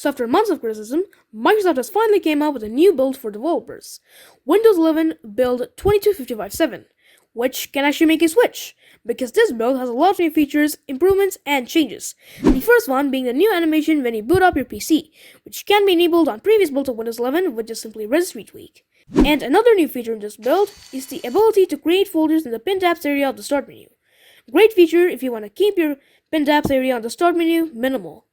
So after months of criticism, Microsoft has finally came out with a new build for developers, Windows 11 build 22557, which can actually make a switch, because this build has a lot of new features, improvements, and changes. The first one being the new animation when you boot up your PC, which can be enabled on previous builds of Windows 11 with just simply registry tweak. And another new feature in this build is the ability to create folders in the pinned apps area of the start menu. Great feature if you want to keep your pinned apps area on the start menu minimal.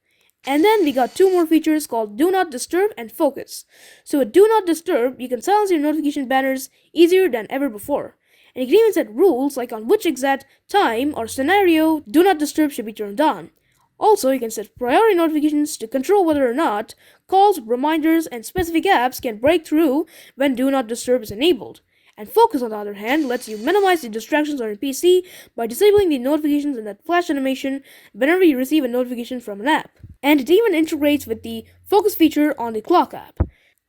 And then we got two more features called Do Not Disturb and Focus. So with Do Not Disturb, you can silence your notification banners easier than ever before. And you can even set rules like on which exact time or scenario Do Not Disturb should be turned on. Also, you can set priority notifications to control whether or not calls, reminders, and specific apps can break through when Do Not Disturb is enabled. And Focus, on the other hand, lets you minimize the distractions on your PC by disabling the notifications and that flash animation whenever you receive a notification from an app. And it even integrates with the Focus feature on the Clock app.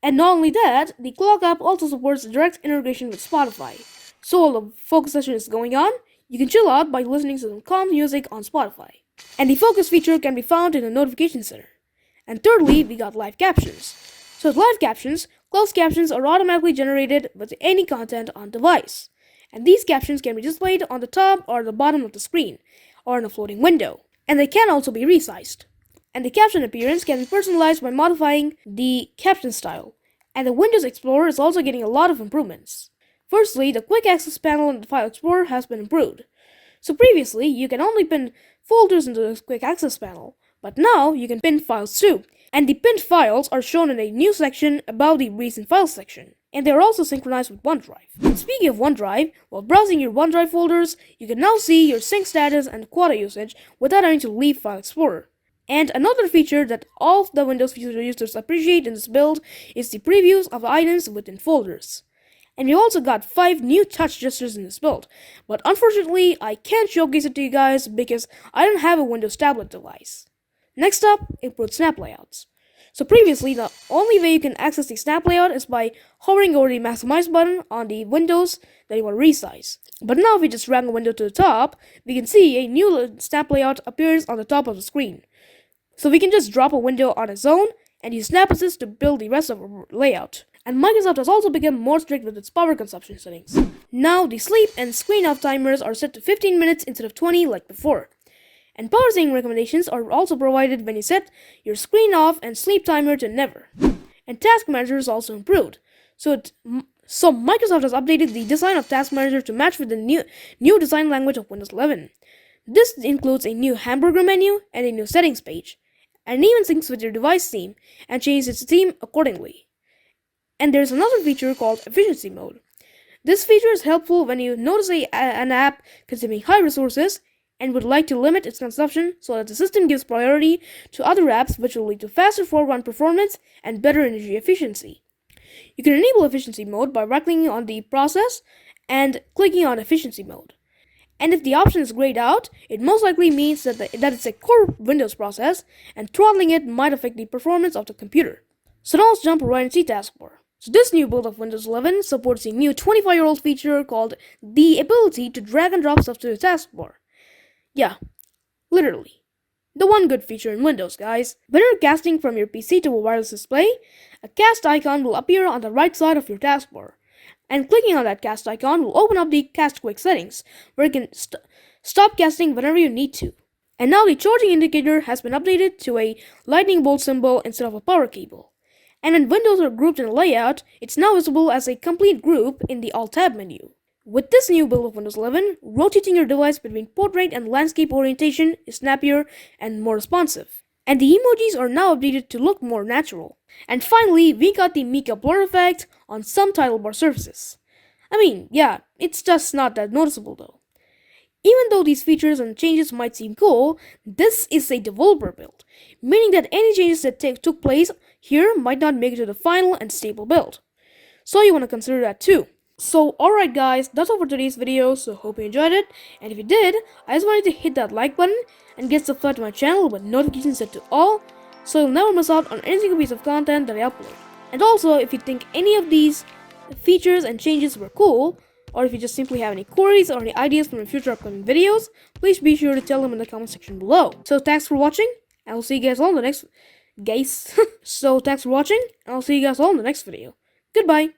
And not only that, the Clock app also supports direct integration with Spotify. So while the Focus session is going on, you can chill out by listening to some calm music on Spotify. And the Focus feature can be found in the Notification Center. And thirdly, we got Live Captions. So with Live Captions, closed captions are automatically generated with any content on device. And these captions can be displayed on the top or the bottom of the screen, or in a floating window. And they can also be resized. And the caption appearance can be personalized by modifying the caption style. And the Windows Explorer is also getting a lot of improvements. Firstly, the quick access panel in the File Explorer has been improved. So previously, you can only pin folders into the quick access panel, but now you can pin files too. And the pinned files are shown in a new section above the recent files section. And they are also synchronized with OneDrive. And speaking of OneDrive, while browsing your OneDrive folders, you can now see your sync status and quota usage without having to leave File Explorer. And another feature that all of the Windows users appreciate in this build is the previews of items within folders. And we also got 5 new touch gestures in this build, but unfortunately I can't showcase it to you guys because I don't have a Windows tablet device. Next up, improved snap layouts. So previously, the only way you can access the snap layout is by hovering over the maximize button on the windows that you want to resize. But now if we just drag a window to the top, we can see a new snap layout appears on the top of the screen. So we can just drop a window on its own and use Snap Assist to build the rest of our layout. And Microsoft has also become more strict with its power consumption settings. Now the sleep and screen off timers are set to 15 minutes instead of 20 like before. And power saving recommendations are also provided when you set your screen off and sleep timer to never. And Task Manager is also improved. So Microsoft has updated the design of Task Manager to match with the new design language of Windows 11. This includes a new hamburger menu and a new settings page. And it even syncs with your device theme and changes its theme accordingly. And there's another feature called Efficiency Mode. This feature is helpful when you notice an app consuming high resources and would like to limit its consumption so that the system gives priority to other apps, which will lead to faster foreground performance and better energy efficiency. You can enable Efficiency Mode by right-clicking on the process and clicking on Efficiency Mode. And if the option is grayed out, it most likely means that it's a core Windows process, and throttling it might affect the performance of the computer. So now let's jump right into Taskbar. So this new build of Windows 11 supports a new 25-year-old feature called the ability to drag and drop stuff to the taskbar. Yeah, literally. The one good feature in Windows, guys. When you're casting from your PC to a wireless display, a cast icon will appear on the right side of your taskbar. And clicking on that cast icon will open up the Cast Quick settings, where you can stop casting whenever you need to. And now the charging indicator has been updated to a lightning bolt symbol instead of a power cable. And when windows are grouped in a layout, it's now visible as a complete group in the Alt-Tab menu. With this new build of Windows 11, rotating your device between portrait and landscape orientation is snappier and more responsive. And the emojis are now updated to look more natural. And finally, we got the Mika blur effect on some title bar surfaces. I mean, yeah, it's just not that noticeable though. Even though these features and changes might seem cool, this is a developer build, meaning that any changes that took place here might not make it to the final and stable build. So you want to consider that too. So alright guys, that's all for today's video, so hope you enjoyed it, and if you did, I just wanted to hit that like button and get subscribed to my channel with notifications set to all, so you'll never miss out on any single piece of content that I upload. And also, if you think any of these features and changes were cool, or if you just simply have any queries or any ideas for my future upcoming videos, please be sure to tell them in the comment section below. So thanks for watching, and I'll see you guys all in the next guys. So thanks for watching, and I'll see you guys all in the next video. Goodbye.